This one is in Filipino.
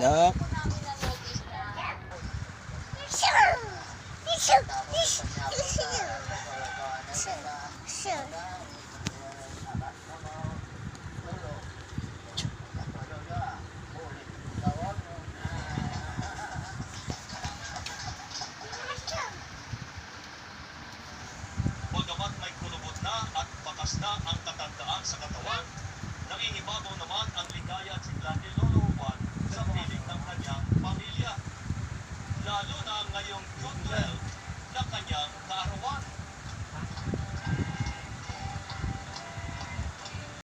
Dok. Bagamat may kulubot na at bakas na ang katandaan sa katawan, nangingibabaw naman ang ligaya at sigla ni Lord.